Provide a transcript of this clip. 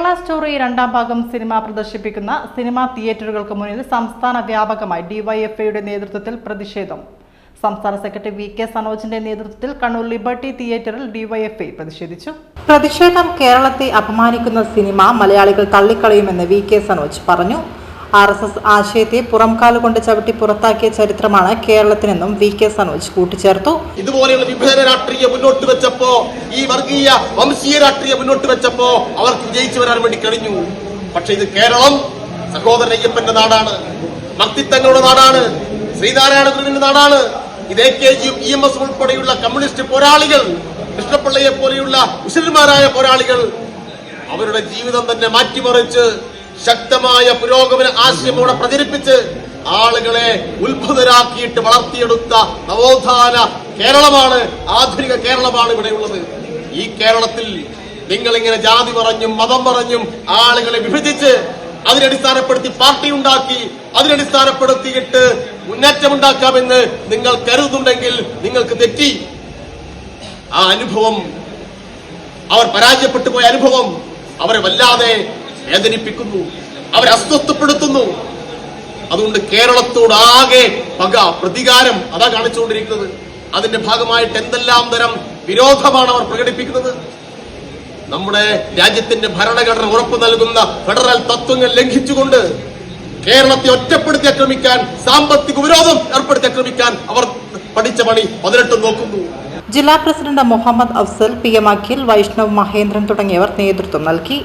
Kerala story രണ്ടാം ഭാഗം cinema പ്രദർശിപ്പിക്കുന്ന സിനിമാ തിയേറ്ററുകൾക്ക് മുന്നിൽ സംസ്ഥാന വ്യാപകമായി ഡിവൈഎഫ്ഐയുടെ നേതൃത്വത്തിൽ പ്രതിഷേധം. സംസ്ഥാന സെക്രട്ടറി വി.കെ. സനോജിന്റെ നേതൃത്വത്തിൽ കണ്ണൂർ ലിബർട്ടി തിയേറ്ററിൽ ഡിവൈഎഫ്ഐ പ്രതിഷേധിച്ചു. പ്രതിഷേധം കേരളത്തെ അപമാനിക്കുന്ന സിനിമ മലയാളികൾ തള്ളിക്കളയുമെന്ന് വി.കെ. സനോജ് പറഞ്ഞു. RSS ആശയത്തെ പുറംകാലുകൊണ്ട് ചവിട്ടി പുറത്താക്കിയ ചരിത്രമാണ് കേരളത്തിനെന്നും വി.കെ. സനോജ് കൂട്ടിച്ചേർത്തു. ഇതുപോലെയുള്ള വിഭജന രാഷ്ട്രീയം മുന്നോട്ട് വെച്ചപ്പോ, ഈ വർഗീയ വംശീയ രാഷ്ട്രീയം മുന്നോട്ട് വെച്ചപ്പോ അവർക്ക് വിജയിച്ചു വരാൻ വേണ്ടി കഴിഞ്ഞു. പക്ഷെ ഇത് കേരളം സഹോദരൻ അയ്യപ്പന്റെ നാടാണ്, മക്തിത്തങ്ങളുടെ നാടാണ്, ശ്രീനാരായണ ഗുരുവിന്റെ നാടാണ്. ഇത് AKGയും EMS ഉൾപ്പെടെയുള്ള കമ്മ്യൂണിസ്റ്റ് പോരാളികൾ, കൃഷ്ണപിള്ളയെ പോലെയുള്ള മുസ്ലിംമാരായ പോരാളികൾ അവരുടെ ജീവിതം തന്നെ മാറ്റിമറിച്ച് ശക്തമായ പുരോഗമന ആശയമോടെ പ്രചരിപ്പിച്ച് ആളുകളെ ഉത്ഭുതരാക്കിയിട്ട് വളർത്തിയെടുത്ത നവോത്ഥാന കേരളമാണ്, ആധുനിക കേരളമാണ് ഇവിടെയുള്ളത്. ഈ കേരളത്തിൽ നിങ്ങളിങ്ങനെ ജാതി പറഞ്ഞും മതം പറഞ്ഞും ആളുകളെ വിഭജിച്ച് അതിനടിസ്ഥാനപ്പെടുത്തി പാർട്ടി ഉണ്ടാക്കി അതിനടിസ്ഥാനപ്പെടുത്തിയിട്ട് മുന്നേറ്റമുണ്ടാക്കാമെന്ന് നിങ്ങൾ കരുതുന്നുണ്ടെങ്കിൽ നിങ്ങൾക്ക് തെറ്റി. ആ അനുഭവം, അവർ പരാജയപ്പെട്ടു പോയ അനുഭവം അവരെ വല്ലാതെ വേദനിപ്പിക്കുന്നു, അവരെ അസ്വസ്ഥപ്പെടുത്തുന്നു. അതുകൊണ്ട് കേരളത്തോടാകെ പക, പ്രതികാരം അതാ കാണിച്ചുകൊണ്ടിരിക്കുന്നത്. അതിന്റെ ഭാഗമായിട്ട് എന്തെല്ലാം തരം വിരോധമാണ് അവർ പ്രകടിപ്പിക്കുന്നത്. നമ്മുടെ രാജ്യത്തിന്റെ ഭരണഘടന ഉറപ്പു നൽകുന്ന ഫെഡറൽ തത്വങ്ങൾ ലംഘിച്ചുകൊണ്ട് കേരളത്തെ ഒറ്റപ്പെടുത്തി ആക്രമിക്കാൻ, സാമ്പത്തിക വിരോധം ഏർപ്പെടുത്തി ആക്രമിക്കാൻ അവർ പഠിച്ച പണി 18 നോക്കുന്നു. ജില്ലാ പ്രസിഡന്റ് മുഹമ്മദ് അഫ്സൽ, PM അഖിൽ, വൈഷ്ണവ്, മഹേന്ദ്രൻ തുടങ്ങിയവർ നേതൃത്വം നൽകി.